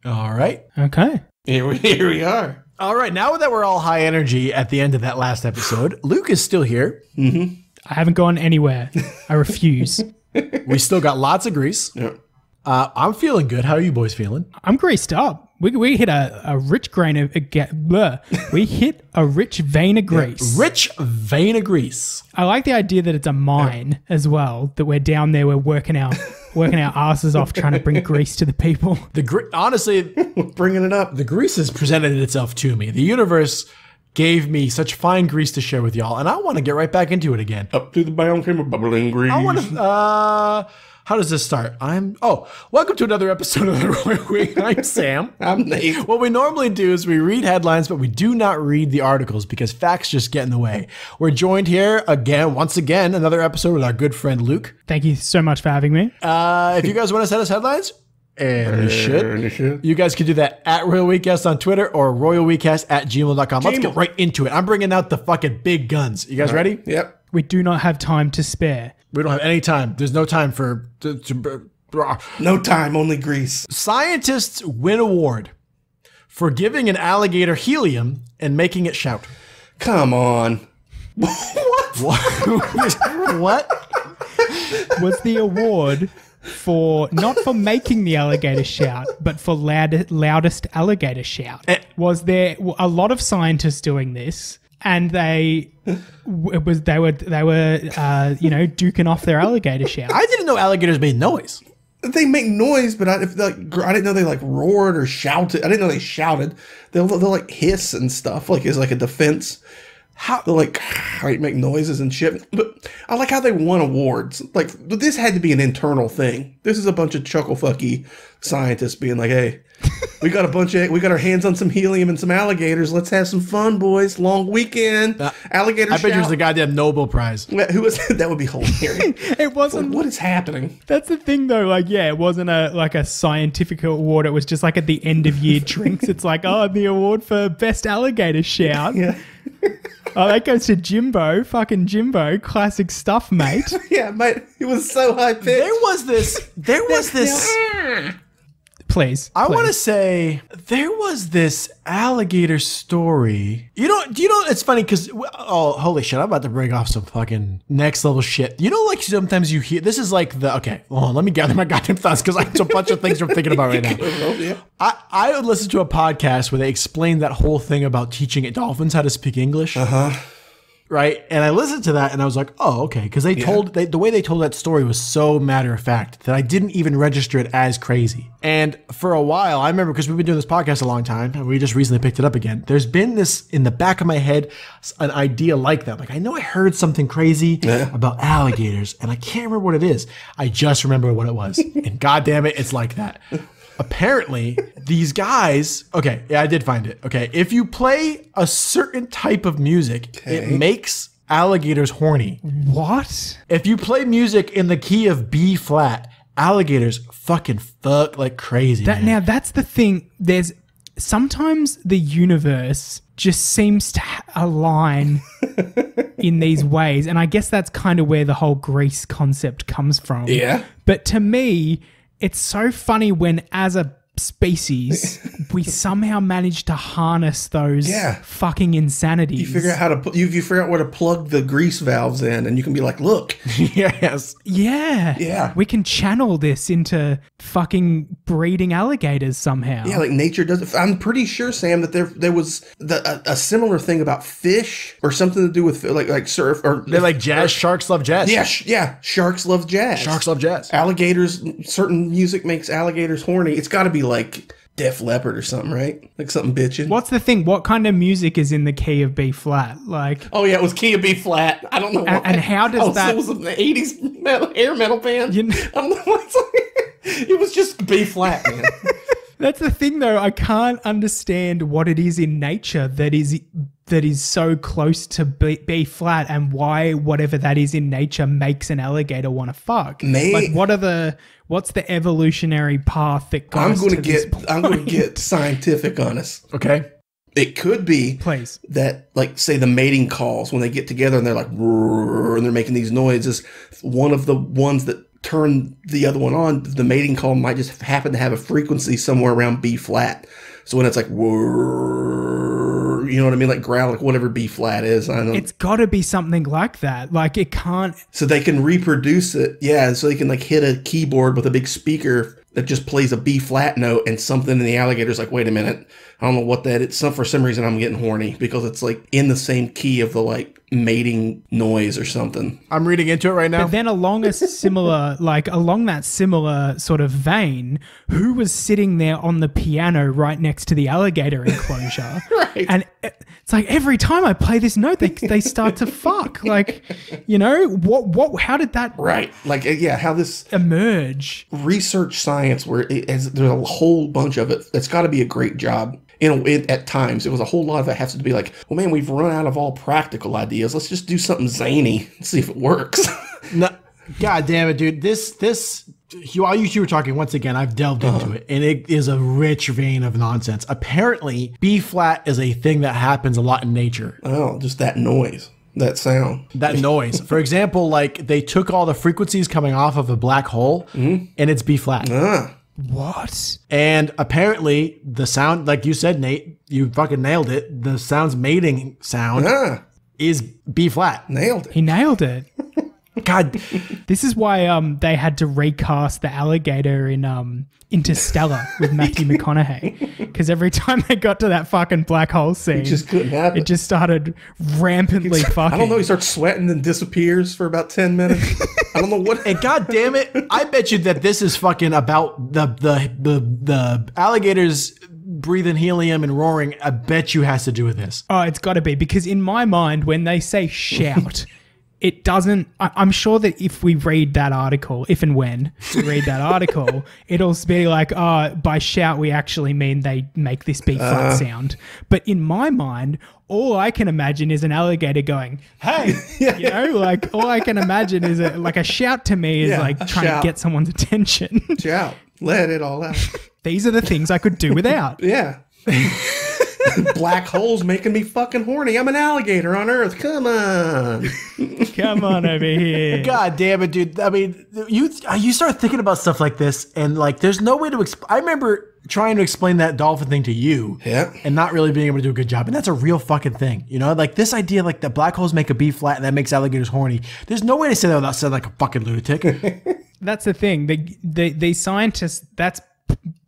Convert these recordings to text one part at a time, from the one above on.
All right. Okay. Here we are. All right. Now that we're all high energy at the end of that last episode, Luke is still here. Mm-hmm. I haven't gone anywhere. I refuse. We still got lots of grease. Yeah. I'm feeling good. How are you boys feeling? I'm greased up. We hit a rich grain of we hit a rich vein of grease. Rich vein of grease. I like the idea that it's a mine as well. That we're down there, we're working our asses off trying to bring grease to the people. Honestly, Bringing it up. the grease has presented itself to me. The universe gave me such fine grease to share with y'all, and I want to get right back into it again. Up to the bound came a bubbling grease. I want to. How does this start? Welcome to another episode of The Royal We. I'm Sam. I'm Nate. What we normally do is we read headlines, but we do not read the articles because facts just get in the way. We're joined here once again, another episode with our good friend Luke. Thank you so much for having me. If you guys want to send us headlines, and you should. You guys can do that at Royal Weekcast on Twitter or royalweekcast@gmail.com. Let's get right into it. I'm bringing out the fucking big guns. You guys ready? Yep. We do not have time to spare. We don't have any time. There's no time for... No time, only grease. Scientists win award for giving an alligator helium and making it shout. Come on. What? What? Was the award not for making the alligator shout, but for loudest alligator shout? Was there a lot of scientists doing this? And they were duking off their alligator shout. I didn't know alligators made noise. They make noise, but I didn't know they like roared or shouted. I didn't know they shouted. They'll like hiss and stuff, like as like a defense. They'll like make noises and shit. But I like how they won awards. Like, but this had to be an internal thing. This is a bunch of chucklefucky scientists being like, "Hey, we got our hands on some helium and some alligators. Let's have some fun, boys. Long weekend. Alligator. I bet it was the goddamn Nobel Prize. Who was that? Would be hilarious. It wasn't. What is happening? That's the thing, though. Like, yeah, it wasn't a scientific award. It was just like at the end of year drinks. It's like, oh, the award for best alligator shout. Yeah. Oh, that goes to Jimbo. Fucking Jimbo. Classic stuff, mate. Yeah, mate. It was so high pitched. There was this. Please. I want to say there was this alligator story. Do you know, it's funny because, oh, holy shit, I'm about to bring off some fucking next level shit. You know, like sometimes you hear, this is like okay, hold on, let me gather my goddamn thoughts because I have a bunch of things I'm thinking about right now. Yeah. I would listen to a podcast where they explained that whole thing about teaching dolphins how to speak English. Right? And I listened to that and I was like, oh, okay. Because the way they told that story was so matter of fact that I didn't even register it as crazy. And for a while, I remember, because we've been doing this podcast a long time and we just recently picked it up again. There's been this in the back of my head, an idea like that. Like, I know I heard something crazy about alligators and I can't remember what it is. I just remember what it was. And goddamn it, it's like that. Apparently, these guys... Okay, yeah, I did find it. Okay, if you play a certain type of music, it makes alligators horny. What? If you play music in the key of B flat, alligators fucking fuck like crazy. Now, that's the thing. There's... Sometimes the universe just seems to align in these ways. And I guess that's kind of where the whole grease concept comes from. Yeah. But to me... It's so funny when, as a species, we somehow manage to harness those fucking insanities. You figure out you figure out where to plug the grease valves in, and you can be like, look. Yes. Yeah. Yeah. We can channel this into fucking breeding alligators somehow. Yeah, like nature does. I'm pretty sure, Sam, that there was a similar thing about fish or something to do with like surf or they're like jazz. Sharks love jazz. Yeah. Sharks love jazz. Sharks love jazz. Alligators. Certain music makes alligators horny. It's got to be like Def Leppard or something, right? Like something bitchin'. What's the thing? What kind of music is in the key of B flat? Like, oh yeah, it was key of B flat. I don't know. And how does that? So it was an '80s hair metal band. I don't know what's it was just B flat, man. That's the thing, though. I can't understand what it is in nature that is so close to B flat, and why whatever that is in nature makes an alligator want to fuck. Like, what's the evolutionary path that goes to this point? I'm going to get scientific on us. Okay. It could be that, like, say the mating calls when they get together and they're like, and they're making these noises. One of the ones that turn the other one on, the mating call might just happen to have a frequency somewhere around B flat. So when it's like, whirr, you know what I mean? Like growl, like whatever B flat is. I don't know. It's got to be something like that. Like it can't. So they can reproduce it. Yeah. And so they can like hit a keyboard with a big speaker that just plays a B flat note, and something in the alligator's like, wait a minute, I don't know what that is. For some reason I'm getting horny because it's like in the same key of the like mating noise or something. I'm reading into it right now. But then along that similar sort of vein, who was sitting there on the piano right next to the alligator enclosure? Right. And it's like every time I play this note, they start to fuck. Like, you know, how did that Right. Like, yeah, how this emerge? research science where there's a whole bunch of it. It's got to be a great job. At times, it was a whole lot of it has to be like, well, man, we've run out of all practical ideas. Let's just do something zany and see if it works. No, God damn it, dude. While you were talking, once again, I've delved into it, and it is a rich vein of nonsense. Apparently, B flat is a thing that happens a lot in nature. Oh, just that noise, that sound. That noise. For example, like they took all the frequencies coming off of a black hole, and it's B flat. What? And apparently, the sound, like you said, Nate, you fucking nailed it. The sound's mating sound is B flat. Nailed it. He nailed it. God, This is why they had to recast the alligator in Interstellar with Matthew McConaughey, because every time they got to that fucking black hole scene, It just couldn't happen. it just started rampantly fucking. I don't know. He starts sweating and disappears for about 10 minutes. I don't know what. and God damn it, I bet you that this is fucking about the alligators breathing helium and roaring. I bet you has to do with this. Oh, it's got to be, because in my mind, when they say shout, it doesn't. I'm sure that if we read that article, if and when we read that article, it'll be like, oh, by shout we actually mean they make this B flat sound. But in my mind, all I can imagine is an alligator going, "Hey," you know, like all I can imagine is like a shout to me is like trying to get someone's attention. Shout, let it all out. These are the things I could do without. Yeah. Black holes making me fucking horny. I'm an alligator on Earth. Come on. Come on over here. God damn it, dude. I mean, you start thinking about stuff like this, and like, there's no way to I remember trying to explain that dolphin thing to you, and not really being able to do a good job. And that's a real fucking thing, you know. Like this idea, like that black holes make a B flat, and that makes alligators horny. There's no way to say that without sounding like a fucking lunatic. That's the thing. The scientists. That's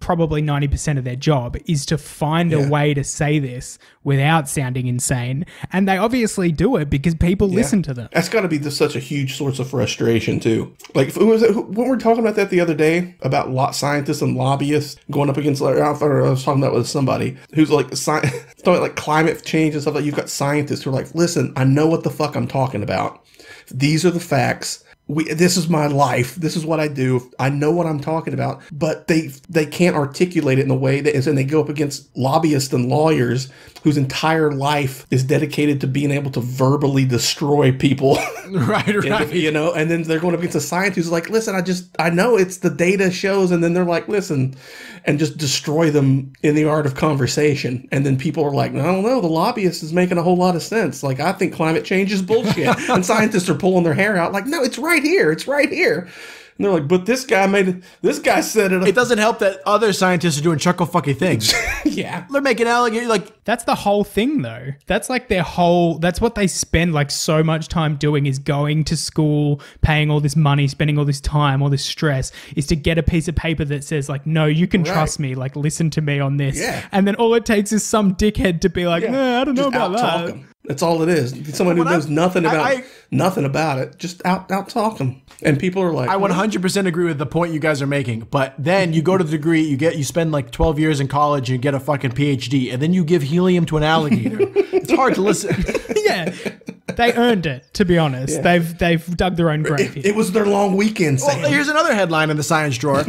probably 90% of their job is to find a way to say this without sounding insane, and they obviously do it because people listen to them. That's got to be such a huge source of frustration too. Like, when we were talking about that the other day about scientists and lobbyists going up against. I was talking about with somebody who's like talking about like climate change and stuff. Like, you've got scientists who are like, "Listen, I know what the fuck I'm talking about. These are the facts. This is my life. This is what I do. I know what I'm talking about," but they can't articulate it in the way that is, and they go up against lobbyists and lawyers whose entire life is dedicated to being able to verbally destroy people. Right. You know, and then they're going up against a scientist who's like, "Listen, I know it's the data shows," and then they're like, "Listen," and just destroy them in the art of conversation. And then people are like, "I don't know, the lobbyist is making a whole lot of sense. Like, I think climate change is bullshit." And scientists are pulling their hair out like, "No, it's right here. It's right here." And they're like, "But this guy said it." It doesn't help that other scientists are doing chuckle fucky things. Yeah. They're making alligator, like, That's the whole thing, though. That's like that's what they spend like so much time doing, is going to school, paying all this money, spending all this time, all this stress, is to get a piece of paper that says like, "No, you can trust me, like listen to me on this." Yeah. And then all it takes is some dickhead to be like, "No, I don't know Just about out-talk that." 'em. That's all it is. Someone who knows nothing about it. Just out-talk them. And people are like, I 100% agree with the point you guys are making. But then you go to the degree, you spend like 12 years in college and get a fucking PhD, and then you give helium to an alligator. It's hard to listen. Yeah. They earned it, to be honest. Yeah. They've dug their own grave here. It was their long weekend. Well, here's another headline in the science drawer.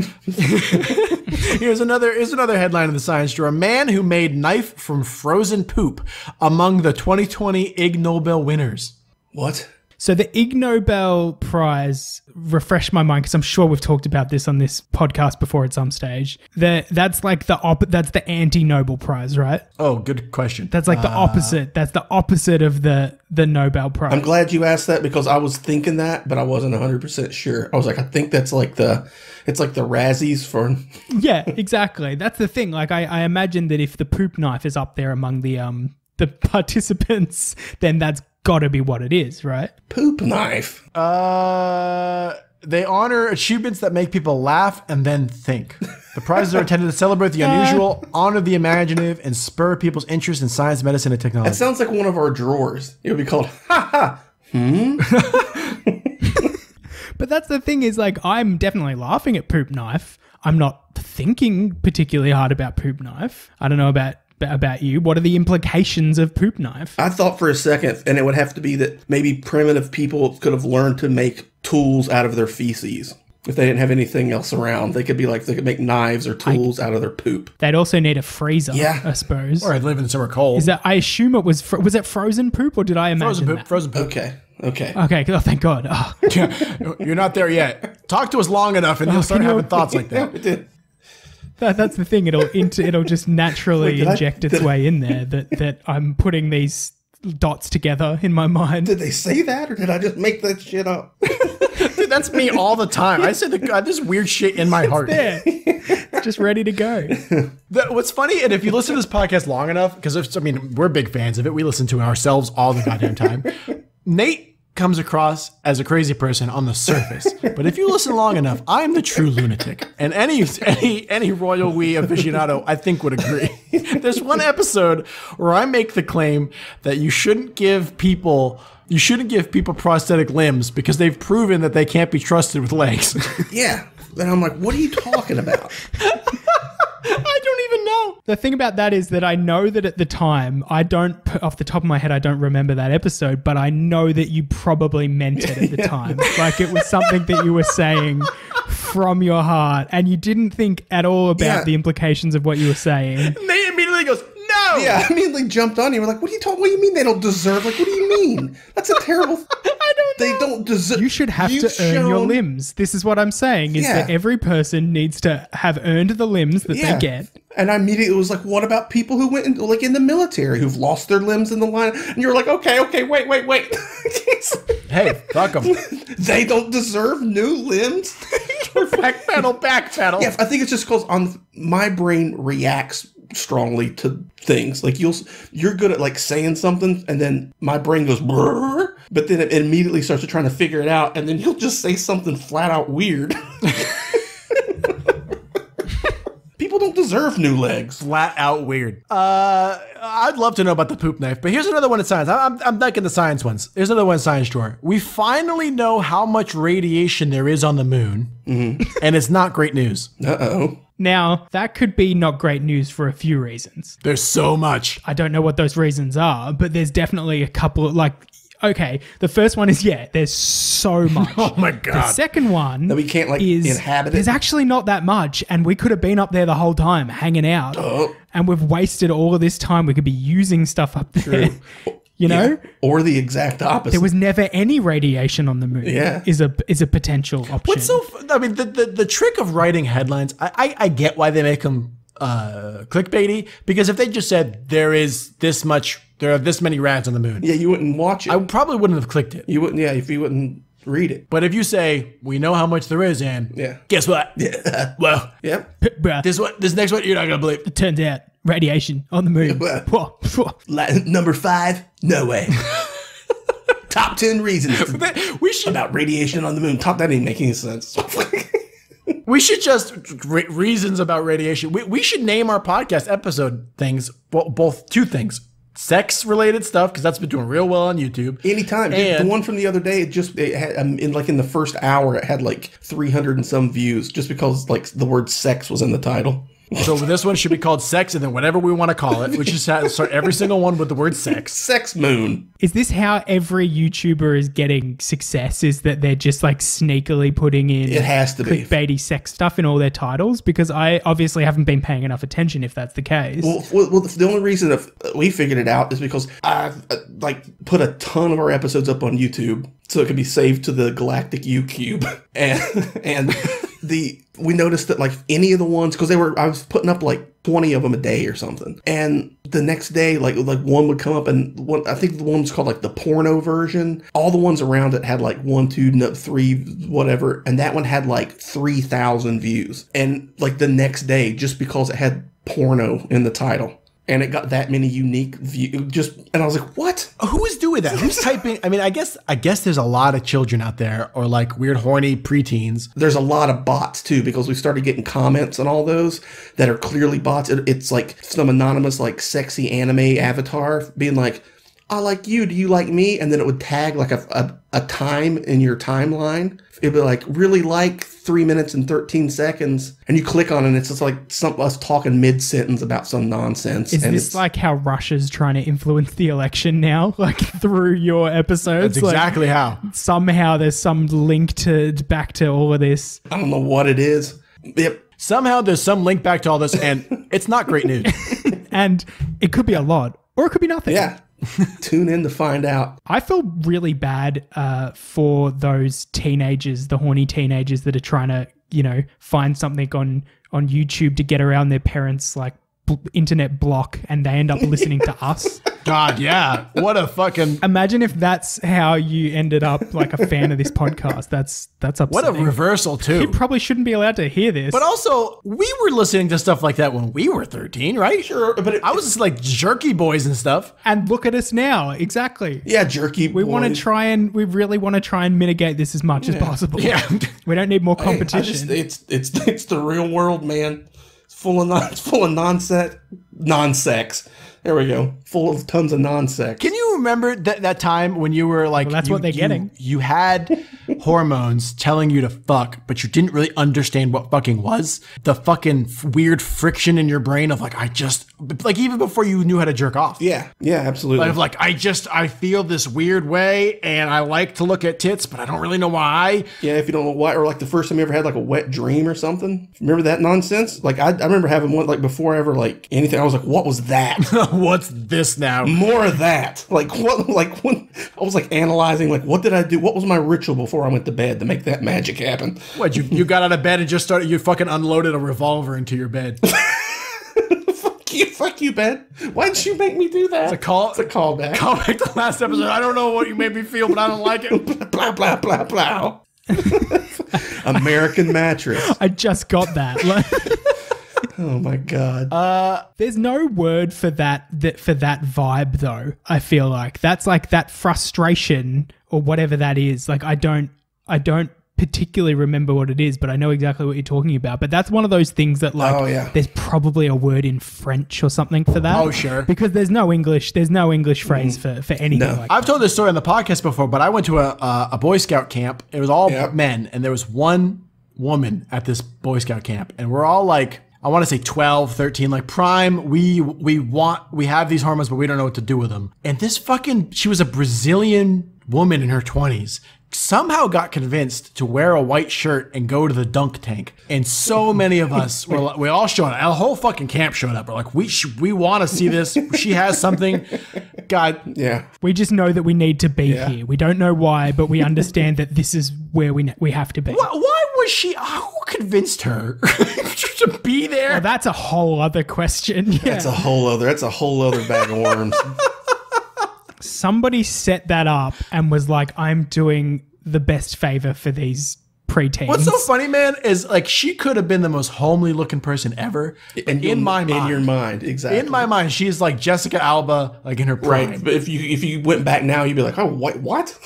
Here's another headline in the science drawer. A man who made knife from frozen poop among the 2020 Ig Nobel winners. What? So the Ig Nobel Prize, refresh my mind because I'm sure we've talked about this on this podcast before at some stage. That's like that's the anti-Nobel Prize, right? Oh, good question. That's like the opposite. That's the opposite of the Nobel Prize. I'm glad you asked that because I was thinking that, but I wasn't 100% sure. I was like, I think that's like it's like the Razzies for... Yeah, exactly. That's the thing. Like I imagine that if the poop knife is up there among the participants, then that's got to be what it is, right? Poop knife. They honor achievements that make people laugh and then think. The prizes are intended to celebrate the unusual, honor the imaginative, and spur people's interest in science, medicine, and technology. That sounds like one of our drawers. It would be called, ha ha. But that's the thing is, like, I'm definitely laughing at poop knife. I'm not thinking particularly hard about poop knife. I don't know about you. What are the implications of poop knife? I thought for a second, and it would have to be that maybe primitive people could have learned to make tools out of their feces. If they didn't have anything else around, they could make knives or tools out of their poop. They'd also need a freezer, yeah, I suppose. Or I'd live in somewhere cold. Is that? I assume it was it frozen poop, or did I imagine frozen poop? Okay. Okay. Oh, thank God. Oh. Yeah, you're not there yet. Talk to us long enough, and you'll start having thoughts like that. That's the thing. It'll just naturally inject its way in there. That I'm putting these dots together in my mind. Did they say that, or did I just make that shit up? Dude, that's me all the time. I say this weird shit in my heart. There, just ready to go. What's funny, and if you listen to this podcast long enough, because we're big fans of it. We listen to it ourselves all the goddamn time. Nate comes across as a crazy person on the surface, but if you listen long enough, I'm the true lunatic, and any Royal We aficionado I think would agree. There's one episode where I make the claim that you shouldn't give people prosthetic limbs because they've proven that they can't be trusted with legs. Yeah, and I'm like, what are you talking about? I don't even know. The thing about that is that I know that at the time, off the top of my head, I don't remember that episode, but I know that you probably meant it at the time. Like it was something that you were saying from your heart and you didn't think at all about the implications of what you were saying. Nate immediately goes, no! Yeah, I immediately jumped on you. We're like, what are you talking? What do you mean they don't deserve? Like, what do you mean? That's a terrible... They don't deserve... You should have to earn your limbs. This is what I'm saying, is that every person needs to have earned the limbs that they get. And I immediately was like, what about people who went in the military, who've lost their limbs in the line? And you're like, okay, wait. Hey, fuck them. They don't deserve new limbs? back pedal. Yeah, I think it's just because my brain reacts strongly to things. Like you're good at like saying something and then my brain goes brrr, but then it immediately starts to trying to figure it out and then you'll just say something flat out weird. People don't deserve new legs. Flat out weird. I'd love to know about the poop knife, but here's another one in science. I'm liking the science ones. Here's another one in science drawer. We finally know how much radiation there is on the moon, and it's not great news. Uh-oh. Now, that could be not great news for a few reasons. There's so much. I don't know what those reasons are, but there's definitely a couple of, like, okay, the first one is, there's so much. Oh my God. The second one that we can't, like, inhabit it. There's actually not that much, and we could have been up there the whole time, hanging out, and we've wasted all of this time. We could be using stuff up there. True. You know? Yeah. Or the exact opposite. There was never any radiation on the moon. Yeah. Is a potential option. What's the trick of writing headlines, I get why they make them clickbaity, because if they just said there are this many rats on the moon. Yeah, you wouldn't watch it. I probably wouldn't have clicked it. You wouldn't, if you wouldn't read it. But if you say, we know how much there is, and guess what? Yeah. Well, bruh, this next one, you're not going to believe. It turns out radiation on the moon. Number 5, no way. Top 10 reasons about radiation on the moon. That didn't make any sense. We should just reasons about radiation. We should name our podcast episode things, both two things. Sex related stuff, because that's been doing real well on YouTube. Anytime. The one from the other day, it had in the first hour, it had like 300 and some views just because like the word sex was in the title. So this one should be called Sex, and then whatever we want to call it, we just have to start every single one with the word sex. Sex Moon. Is this how every YouTuber is getting success? Is that they're just like sneakily putting in It has to be clickbaity sex stuff in all their titles? Because I obviously haven't been paying enough attention if that's the case. Well, the only reason we figured it out is because I've put a ton of our episodes up on YouTube so it can be saved to the Galactic U Cube, and we noticed that like any of the ones, because I was putting up like 20 of them a day or something, and the next day like one would come up, and I think the one was called like the porno version. All the ones around it had like 1, 2, 3, whatever, and that one had like 3,000 views, and like the next day, just because it had porno in the title. And it got that many unique views. And I was like, what? Who is doing that? Who's typing? I mean, I guess there's a lot of children out there, or like weird, horny preteens. There's a lot of bots too, because we started getting comments on all those that are clearly bots. It's like some anonymous, like sexy anime avatar being like, I like you. Do you like me? And then it would tag like a time in your timeline. It'd be like, really like 3 minutes and 13 seconds. And you click on it and it's just like us talking mid-sentence about some nonsense. Is this like how Russia's trying to influence the election now? Like through your episodes? That's exactly how. Somehow there's some link back to all of this. I don't know what it is. Yep. Somehow there's some link back to all this, and it's not great news. And it could be a lot, or it could be nothing. Yeah. Tune in to find out. I feel really bad for those teenagers, the horny teenagers that are trying to, find something on YouTube to get around their parents' like internet block, and they end up listening to us. God, yeah. What a fucking... Imagine if that's how you ended up like a fan of this podcast. That's upsetting. What a reversal too. You probably shouldn't be allowed to hear this. But also, we were listening to stuff like that when we were 13, right? Sure, but I was just like Jerky Boys and stuff. And look at us now. Exactly. Yeah, Jerky Boys. We really want to try and mitigate this as much as possible. Yeah. We don't need more competition. It's the real world, man. It's full of non-sex. There we go. Full of tons of non-sex. Can you remember that time when you were like... Well, that's what they're getting. You had hormones telling you to fuck, but you didn't really understand what fucking was? The fucking weird friction in your brain of like, even before you knew how to jerk off. Yeah. Yeah, absolutely. Like, I feel this weird way, and I like to look at tits, but I don't really know why. Yeah, if you don't know why, or like the first time you ever had like a wet dream or something. Remember that nonsense? Like I remember having one like before I ever like anything. I was like, what was that? What's this now? More of that. Like what? Like when I was like analyzing, like what did I do? What was my ritual before I went to bed to make that magic happen? What, you got out of bed and just started? You fucking unloaded a revolver into your bed. Fuck you, Ben. Why did you make me do that? It's a callback. Call back to the last episode. I don't know what you made me feel, but I don't like it. Blah blah blah blah. American mattress. I just got that. Oh my god. There's no word for that vibe though. I feel like that's like that frustration or whatever that is. Like I don't particularly remember what it is, but I know exactly what you're talking about. But that's one of those things that like there's probably a word in French or something for that. Oh sure. Because there's no English phrase for anything like that. I've told this story on the podcast before, but I went to a Boy Scout camp. It was all men, and there was one woman at this Boy Scout camp, and we're all like, I want to say 12, 13, like prime. We have these hormones, but we don't know what to do with them. And this she was a Brazilian woman in her 20s, somehow got convinced to wear a white shirt and go to the dunk tank. And so many of us we all showed up. A whole fucking camp showed up. We're like, we want to see this. She has something. God. Yeah. We just know that we need to be here. We don't know why, but we understand that this is where we have to be. Why was she? Who convinced her to be there? Well, that's a whole other question. Yeah. That's a whole other bag of worms. Somebody set that up and was like, I'm doing the best favor for these preteens. What's so funny, man, is like she could have been the most homely looking person ever. In my mind. In your mind, exactly. In my mind, she's like Jessica Alba, like in her prime. Right, but if you went back now, you'd be like, oh, what?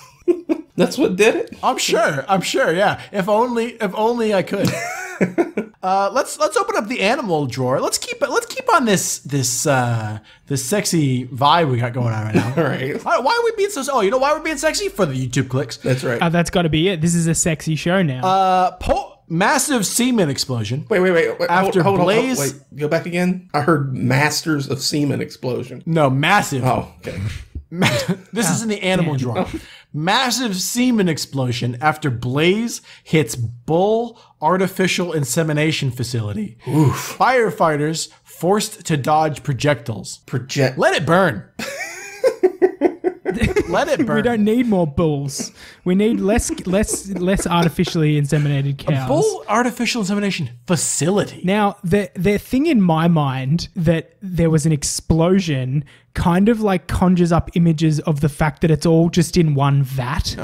That's what did it? I'm sure, yeah. If only I could. Let's open up the animal drawer. Let's keep on this sexy vibe we got going on right now. All right. Why are we being so? Oh, you know why we're being sexy? For the YouTube clicks. That's right. That's got to be it. This is a sexy show now. Massive semen explosion. Wait. After hold blaze. Wait, go back again. I heard masters of semen explosion. No, massive. Oh, okay. This is in the animal drawer. Massive semen explosion after blaze hits bull artificial insemination facility. Oof. Firefighters forced to dodge projectiles. Let it burn. Let it burn. We don't need more bulls. We need less artificially inseminated cows. Bull artificial insemination facility. Now, the thing in my mind that there was an explosion kind of like conjures up images of the fact that it's all just in one vat,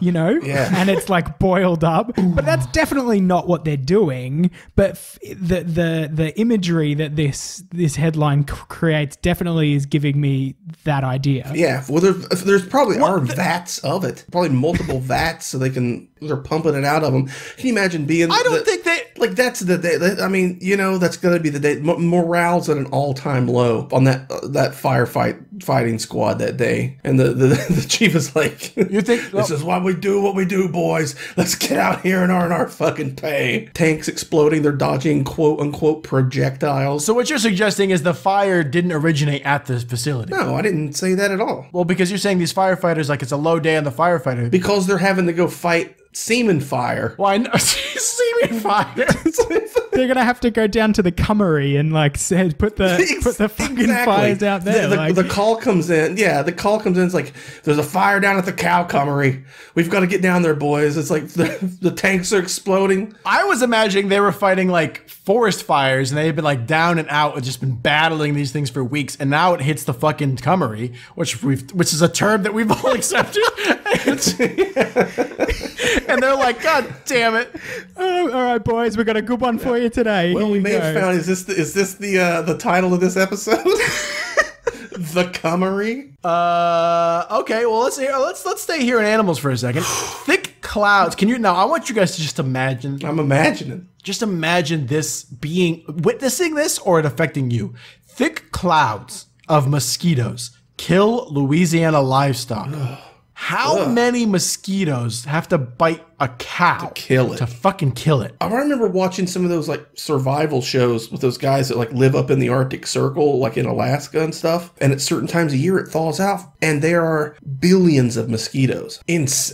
you know? Yeah. And it's like boiled up. Ooh. But that's definitely not what they're doing. But the imagery that this headline creates definitely is giving me that idea. Yeah. Well, there's probably vats of it. Probably multiple vats so they're pumping it out of them. Can you imagine being... I don't think they... Like, that's the day. I mean, you know, that's going to be the day. Morale's at an all-time low on that fighting squad that day. And the chief is like, you think this is why we do what we do, boys. Let's get out here and earn our fucking pay. Tanks exploding. They're dodging quote-unquote projectiles. So what you're suggesting is the fire didn't originate at the facility? No, I didn't say that at all. Well, because you're saying these firefighters, like it's a low day on the firefighter. Because they're having to go fight semen fire. Why not? Semen fire. They're gonna have to go down to the Cummery and like put the fucking fires out there. The call comes in. Yeah, the call comes in. It's like there's a fire down at the cow Cummery. We've got to get down there, boys. It's like the tanks are exploding. I was imagining they were fighting like forest fires and they had been like down and out and just been battling these things for weeks. And now it hits the fucking Cummery, which is a term that we've all accepted. And they're like, God damn it! All right, boys, we got a good one for you today. Well, we may have found. Is this the title of this episode? The Cummery. Okay. Well, let's stay here in animals for a second. Thick clouds. Can you now? I want you guys to just imagine. I'm imagining. Just imagine this witnessing this or it affecting you. Thick clouds of mosquitoes kill Louisiana livestock. How many mosquitoes have to bite a cow to kill it? To fucking kill it. I remember watching some of those like survival shows with those guys that like live up in the Arctic Circle, like in Alaska and stuff. And at certain times of year it thaws out, and there are billions of mosquitoes. It's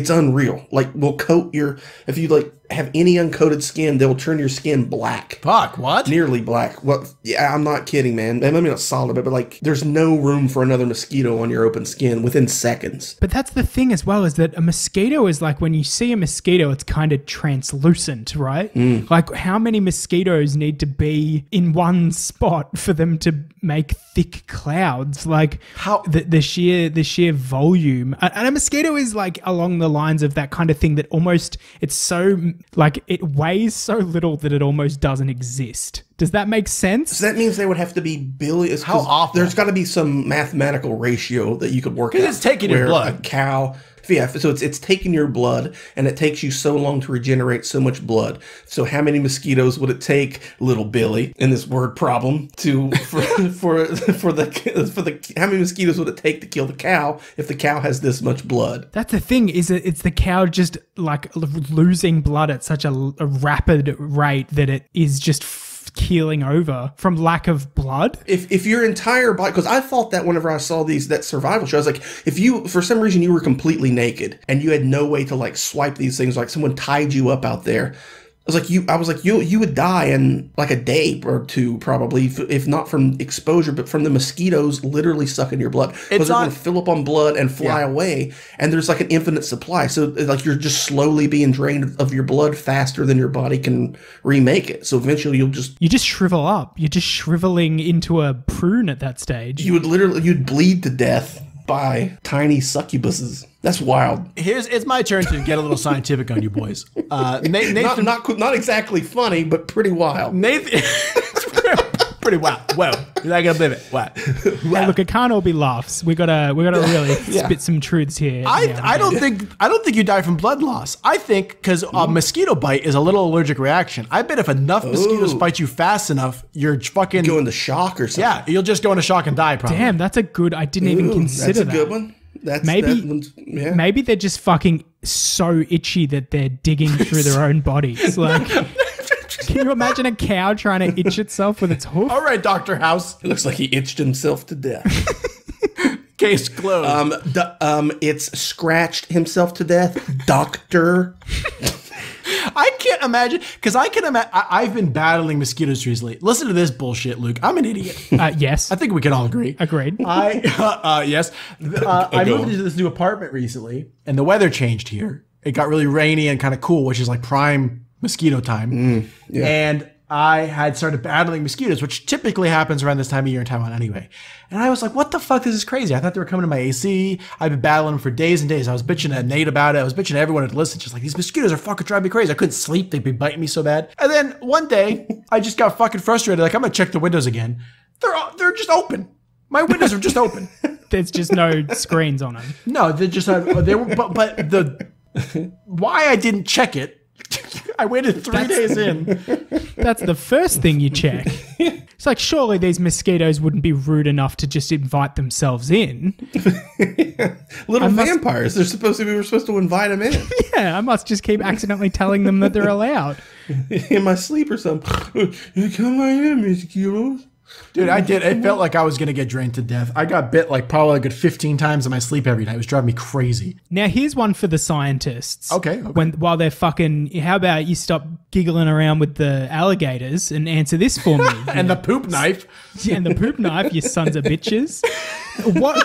unreal. Like, will coat if you like have any uncoated skin, they'll turn your skin black. Fuck, what? Nearly black. Well, yeah, I'm not kidding, man. Maybe not solid, but like there's no room for another mosquito on your open skin within seconds. But that's the thing as well, is that a mosquito is like, when you see a mosquito, it's kind of translucent, right? Like, how many mosquitoes need to be in one spot for them to make thick clouds? Like, how the sheer volume. And a mosquito is like along the lines of that kind of thing that almost, it's so like it weighs so little that it almost doesn't exist. Does that make sense? So that means there would have to be billions. How awful. There's got to be some mathematical ratio that you could work out. Because it's taking your blood. A cow... Yeah, so it's taking your blood, and it takes you so long to regenerate so much blood. So how many mosquitoes would it take, little Billy, in this word problem, for how many mosquitoes would it take to kill the cow if the cow has this much blood? That's the thing, is that it's the cow just like losing blood at such a rapid rate that it is just keeling over from lack of blood. If your entire body, because I thought that whenever I saw that survival show, I was like, if you for some reason you were completely naked and you had no way to like swipe these things, like someone tied you up out there, I was like you would die in like a day or two probably, if not from exposure, but from the mosquitoes literally sucking your blood, because they're going to fill up on blood and fly away, and there's like an infinite supply. So like you're just slowly being drained of your blood faster than your body can remake it. So eventually you just shrivel up. You're just shriveling into a prune at that stage. You'd bleed to death by tiny succubuses. That's wild. It's my turn to get a little scientific on you boys. Nathan, not exactly funny, but pretty wild. Nathan, pretty wild. Well, you're not gonna believe it. What? Hey, look, it can't all be laughs. We gotta really spit some truths here. I don't think you die from blood loss. I think because a mosquito bite is a little allergic reaction. I bet if enough mosquitoes bite you fast enough, you're fucking go into shock or something. Yeah, you'll just go into shock and die. Probably. Damn, that's a good. I didn't even consider that. That's a good one. Maybe they're just fucking so itchy that they're digging through their own bodies. Like, can you imagine a cow trying to itch itself with its hoof? All right, Dr. House. It looks like he itched himself to death. Case closed. It's scratched himself to death, doctor. I can't imagine, because I can imagine. I've been battling mosquitoes recently. Listen to this bullshit, Luke. I'm an idiot. Yes. I think we can all agree. Agreed. Yes. I moved into this new apartment recently, and the weather changed here. It got really rainy and kind of cool, which is like prime mosquito time. Yeah. And I had started battling mosquitoes, which typically happens around this time of year in Taiwan anyway. And I was like, what the fuck? This is crazy. I thought they were coming to my AC. I've been battling them for days and days. I was bitching at Nate about it. I was bitching to everyone to listen. Just like, these mosquitoes are fucking driving me crazy. I couldn't sleep. They'd be biting me so bad. And then one day, I just got fucking frustrated. Like, I'm going to check the windows again. They're just open. My windows are just open. There's just no screens on them. No, they were, but why I didn't check it, I waited 3 days in. That's the first thing you check. It's like, surely these mosquitoes wouldn't be rude enough to just invite themselves in. Little vampires. They're supposed to be. We're supposed to invite them in. Yeah, I must just keep accidentally telling them that they're allowed. In my sleep or something. You come right in, mosquitoes. Dude, I did. It felt like I was going to get drained to death. I got bit like probably a good 15 times in my sleep every night. It was driving me crazy. Now, here's one for the scientists. Okay. While they're fucking, how about you stop giggling around with the alligators and answer this for me? And the poop knife. Yeah, and the poop knife, you sons of bitches. What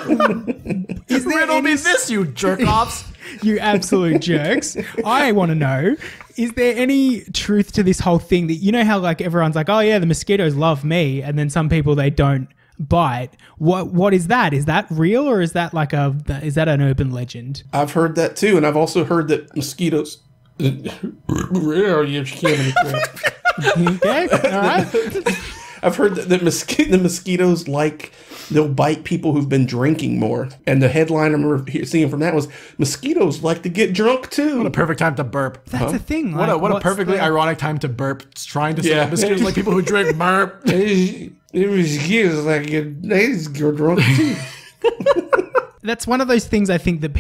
is there? Riddle me this, you jerk-offs. You absolute jerks. I want to know, is there any truth to this whole thing that, you know how like everyone's like, oh yeah, the mosquitoes love me, and then some people they don't bite. What is that? Is that real, or is that like is that an urban legend? I've heard that too, and I've also heard that mosquitoes. Real, you can't. Okay, all right. I've heard that the mosquitoes they'll bite people who've been drinking more. And the headline I remember seeing from that was, mosquitoes like to get drunk too. What a perfect time to burp. That's a thing. What a perfectly ironic time to burp. It's trying to say that mosquitoes like people who drink burp. Mosquitoes like they get drunk too. That's one of those things I think that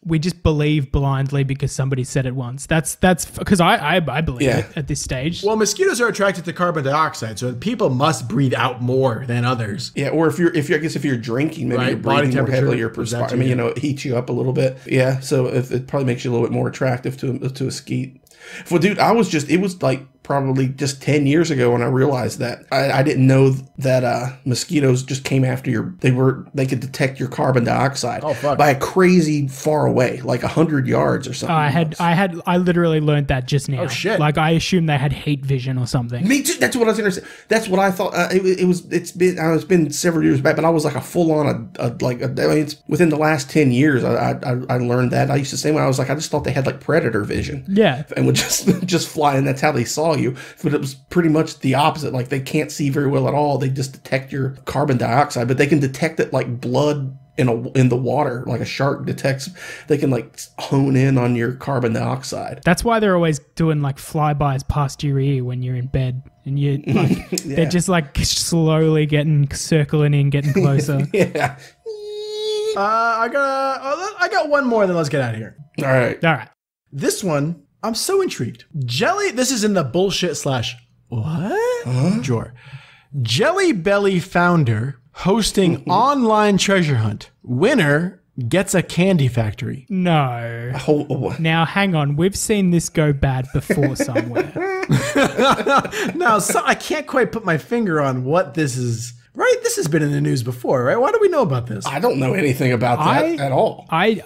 we just believe blindly because somebody said it once. That's because I believe it at this stage. Well, mosquitoes are attracted to carbon dioxide, so people must breathe out more than others. Yeah, or if you're drinking, maybe you're breathing more heavily or perspiring. I mean, it heats you up a little bit. Yeah, so it probably makes you a little bit more attractive to a skeet. Well, dude, it was like probably just 10 years ago when I realized that. I didn't know that mosquitoes just came after they could detect your carbon dioxide by a crazy far away, like 100 yards or something. I literally learned that just now. Oh shit! Like I assumed they had heat vision or something. Me too. That's what I was interested. That's what I thought. It's been several years back, but I was like a full on it's within the last 10 years. I learned that. I used to say when I was like, I just thought they had like predator vision. Yeah, and would just fly, and that's how they saw you. But it was pretty much the opposite. Like they can't see very well at all. They just detect your carbon dioxide, but they can detect it like blood in the water, like a shark detects. They can like hone in on your carbon dioxide. That's why they're always doing like flybys past your ear when you're in bed, and you like they're just like slowly circling in, getting closer. Yeah. I got one more. Then let's get out of here. All right. This one, I'm so intrigued. This is in the bullshit / what? Drawer. Jelly Belly founder hosting online treasure hunt. Winner gets a candy factory. No. Now, hang on. We've seen this go bad before somewhere. Now, I can't quite put my finger on what this is. Right? This has been in the news before, right? Why do we know about this? I don't know anything about that at all. I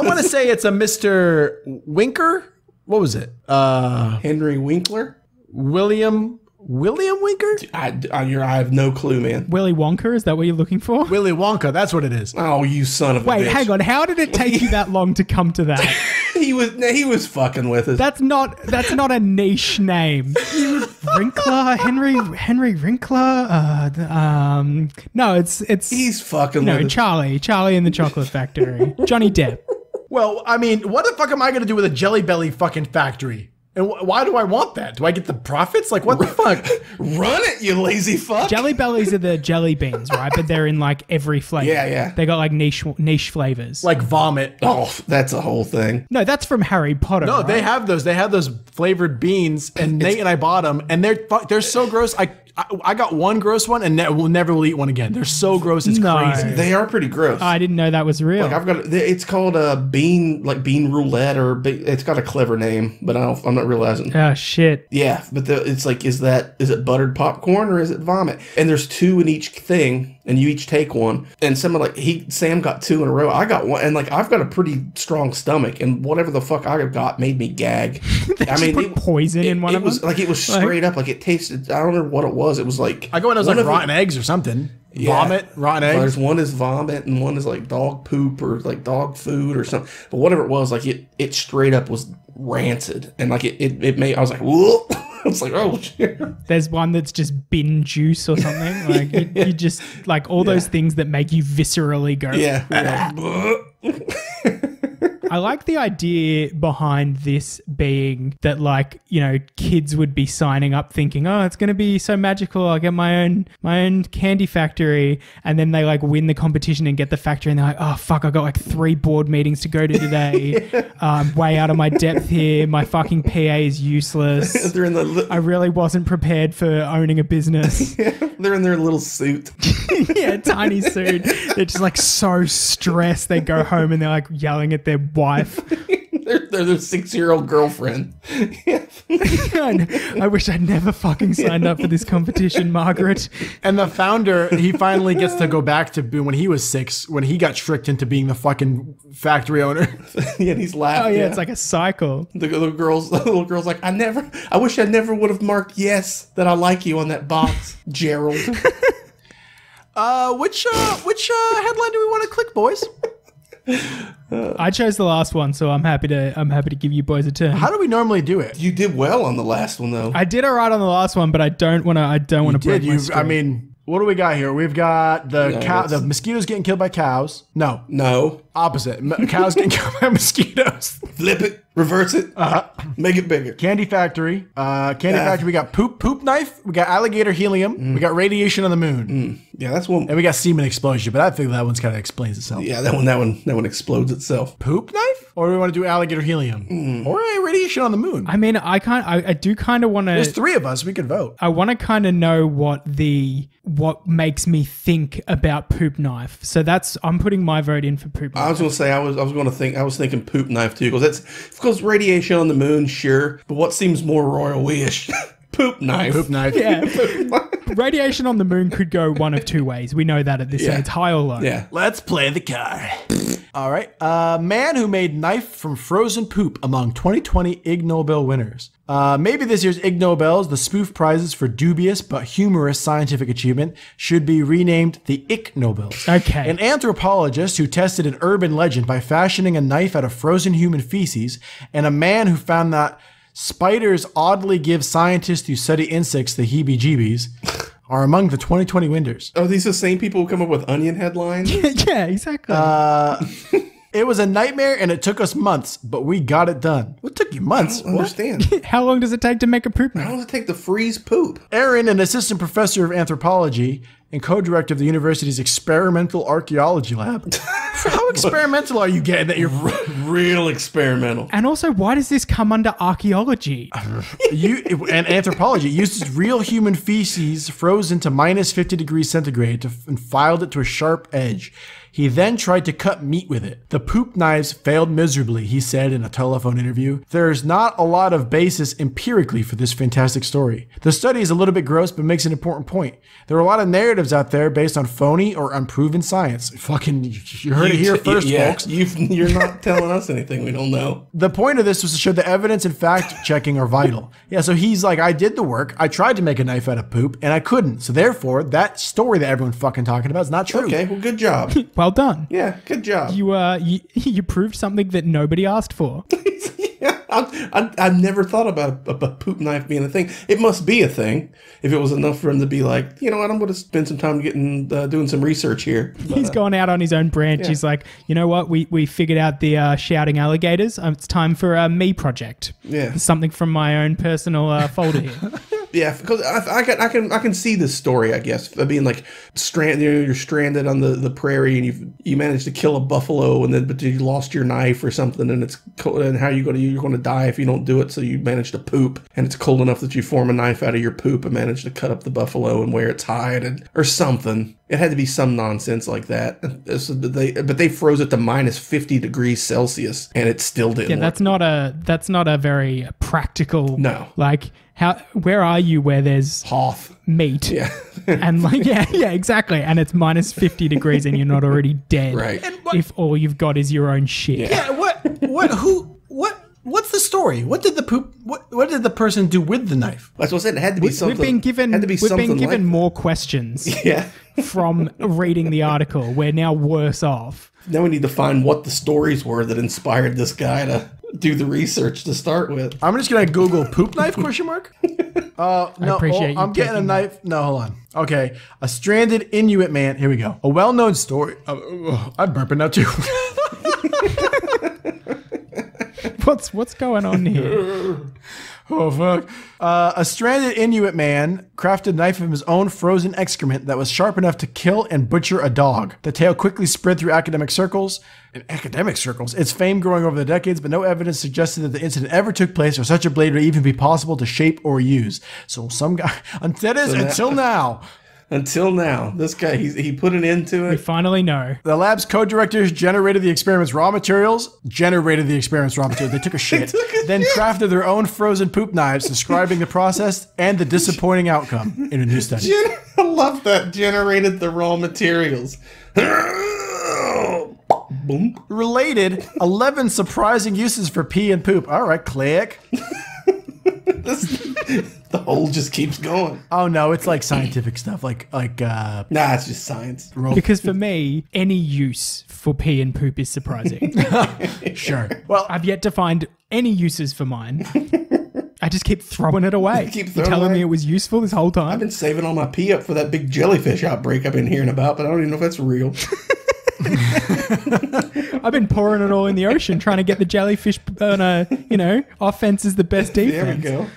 want to say it's a Mr. Winker. What was it? Henry Winkler? William Winker? I have no clue, man. Willy Wonka, is that what you're looking for? Willy Wonka, that's what it is. Oh, you son of a bitch. Wait, hang on. How did it take you that long to come to that? He was fucking with us. That's not a niche name. Winkler, Henry Winkler. No, it's he's fucking with us. Charlie in the Chocolate Factory. Johnny Depp. Well, I mean, what the fuck am I going to do with a Jelly Belly fucking factory? And why do I want that? Do I get the profits? Like, what the fuck? Run it, you lazy fuck. Jelly Bellies are the jelly beans, right? But they're in like every flavor. Yeah. They got like niche flavors. Like vomit. Oh, that's a whole thing. No, that's from Harry Potter. No, right? they have those. They have those flavored beans, and Nate and I bought them, and they're so gross. I got one gross one, and we'll never eat one again. They're so gross, it's crazy. They are pretty gross. I didn't know that was real. Like it's called a bean roulette, or it's got a clever name, but I'm not realizing. Oh shit. Yeah, but it's like, is it buttered popcorn or is it vomit? And there's 2 in each thing, and you each take one. And Sam got 2 in a row. I got one, and like I've got a pretty strong stomach, and whatever the fuck I got made me gag. I mean, put poison in one of them. It was straight up like it tasted. I don't know what it was. It was like I go in as like rotten eggs or something. Yeah. Vomit, rotten eggs. There's one is vomit and one is like dog poop or like dog food or something. But whatever it was, like it straight up was rancid, and like it made. I was like, whoa. I was like, oh shit. There's one that's just bin juice or something. Like you just like all those things that make you viscerally go. Yeah. I like the idea behind this being that, like, you know, kids would be signing up thinking, oh, it's going to be so magical. I'll get my own candy factory. And then they like win the competition and get the factory. And they're like, oh, fuck, I got like 3 board meetings to go to today. I'm way out of my depth here. My fucking PA is useless. They're in I really wasn't prepared for owning a business. They're in their little suit. Yeah, tiny suit. They're just like so stressed. They go home and they're like yelling at their wife. They're their 6-year-old girlfriend. Yeah. I wish I'd never fucking signed up for this competition, Margaret. And the founder, he finally gets to go back to when he was 6, when he got tricked into being the fucking factory owner. Yeah, and he's laughing. Oh yeah, it's like a cycle. The little girl's like, I wish I never would have marked yes that I like you on that box, Gerald. Which headline do we want to click, boys? I chose the last one, so I'm happy to give you boys a turn. How do we normally do it? You did well on the last one, though. I did all right on the last one, but I don't want to break my streak. I mean, what do we got here? We've got the mosquitoes getting killed by cows. No. Opposite. Cows getting killed by mosquitoes. Flip it. Reverse it. Make it bigger. Candy factory. Factory. We got poop knife. We got alligator helium. We got radiation on the moon. Yeah, that's one. And we got semen explosion. But I think that one's kind of explains itself. Yeah, that one explodes itself. Poop knife? Or do we want to do alligator helium? Or radiation on the moon? I mean, I do kind of want to. There's 3 of us. We could vote. I want to kind of know what makes me think about poop knife. So I'm putting my vote in for poop knife. I was going to say I was thinking poop knife too, because radiation on the moon, sure, but what seems more royal-ish? Poop knife. Poop knife. Yeah. Radiation on the moon could go one of 2 ways. We know that at this stage. It's high or low. Yeah. Let's play the card. All right. Man who made knife from frozen poop among 2020 Ig Nobel winners. Maybe this year's Ig Nobels, the spoof prizes for dubious but humorous scientific achievement, should be renamed the Ick Nobels. Okay. An anthropologist who tested an urban legend by fashioning a knife out of frozen human feces, and a man who found that spiders oddly give scientists who study insects the heebie-jeebies are among the 2020 winners. Are these the same people who come up with onion headlines? Yeah, exactly. It was a nightmare and it took us months, but we got it done. What took you months? I don't understand. How long does it take to make a poop knife? How does it take to freeze poop? Aaron, an assistant professor of anthropology and co-director of the university's experimental archaeology lab. How experimental are you getting that you're real experimental? And also, why does this come under archaeology? And anthropology uses real human feces frozen to minus 50 degrees centigrade and filed it to a sharp edge. He then tried to cut meat with it. The poop knives failed miserably, he said in a telephone interview. There's not a lot of basis empirically for this fantastic story. The study is a little bit gross, but makes an important point. There are a lot of narratives out there based on phony or unproven science. Fucking, you heard it here first, folks. You're not telling us anything we don't know. The point of this was to show that evidence and fact checking are vital. Yeah, so he's like, I did the work. I tried to make a knife out of poop, and I couldn't. So therefore, that story that everyone's fucking talking about is not true. Okay, well, good job. Well done. Yeah, good job. You proved something that nobody asked for. Yeah. I've never thought about a poop knife being a thing. It must be a thing if it was enough for him to be like, you know what, I'm going to spend some time doing some research here. But, he's gone out on his own branch. He's like, you know what, we figured out the shouting alligators. It's time for a me project. Yeah. Something from my own personal folder here. Yeah, because I can see this story, I guess, of being like stranded. You know, you're stranded on the prairie, and you managed to kill a buffalo, but you lost your knife or something, and it's cold, and how you're going to die if you don't do it. So you manage to poop, and it's cold enough that you form a knife out of your poop and manage to cut up the buffalo and wear its hide, or something. It had to be some nonsense like that. But they froze it to minus 50 degrees Celsius, and it still didn't. Yeah, that's not a very practical. No. Like, where are you where there's Hoth meat? Yeah. And like, yeah, exactly. And it's minus 50 degrees, and you're not already dead. Right. If all you've got is your own shit. Yeah. What's the story? What did the person do with the knife? That's what I said. It had to be something. We've been given more questions. Yeah. From reading the article. We're now worse off. Now we need to find what the stories were that inspired this guy to do the research to start with. I'm just gonna Google poop knife ? No, I appreciate you I'm getting a knife. that. No, hold on. Okay, a stranded Inuit man. Here we go. A well-known story. I'm burping now too. What's going on here? Oh, fuck. A stranded Inuit man crafted a knife of his own frozen excrement that was sharp enough to kill and butcher a dog. The tale quickly spread through academic circles. Its fame growing over the decades, but no evidence suggested that the incident ever took place or such a blade would even be possible to shape or use. So some guy, until now. Until now, this guy, he put an end to We it. finally know. The lab's co-directors generated the experiment's raw materials. They took a shit. Then crafted their own frozen poop knives, describing the process and the disappointing outcome in a new study. I love that. Generated the raw materials. Boom. Related, 11 surprising uses for pee and poop. All right, click. The hole just keeps going. Oh no, it's like scientific stuff, like Nah, it's just science. Because for me, any use for pee and poop is surprising. Sure. Well, I've yet to find any uses for mine. I just keep throwing it away. You're telling me it was useful this whole time? I've been saving all my pee up for that big jellyfish outbreak I've been hearing about, but I don't even know if that's real. I've been pouring it all in the ocean, trying to get the jellyfish on offense is the best defense. There we go.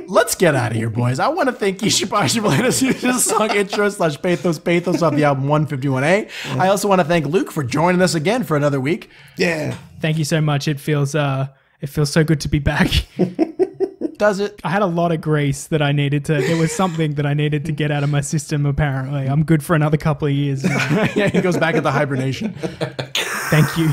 let's get out of here, boys. I want to thank Isha Pasha for letting us use this song intro / Pathos off the album 151A. Yeah. I also want to thank Luke for joining us again for another week. Yeah. Thank you so much. It feels so good to be back. Does it? I had a lot of grease that I needed to. There was something that I needed to get out of my system. Apparently, I'm good for another couple of years. Yeah, he goes back into hibernation. Thank you.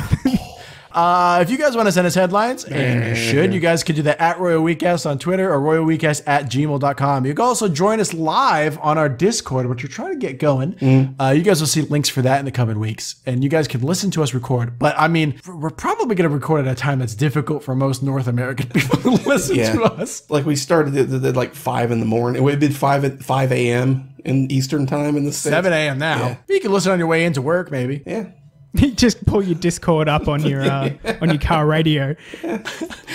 If you guys want to send us headlines, and you should, you guys could do that at Royal Weekcast on Twitter or royalweekcast@gmail.com. You can also join us live on our Discord, which we're trying to get going. You guys will see links for that in the coming weeks, and you guys can listen to us record. But I mean, we're probably going to record at a time that's difficult for most North American people to listen to us. Like we started at like 5 in the morning. It would be 5 a.m. in Eastern time in the States. 7 a.m. now. Yeah. You can listen on your way into work, maybe. Yeah. Just pull your Discord up on your car radio.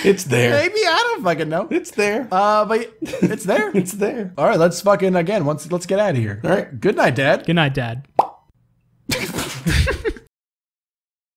It's there. Maybe, I don't fucking know. It's there. But it's there. It's there. All right, let's fucking let's get out of here. All right. Good night, Dad. Good night, Dad.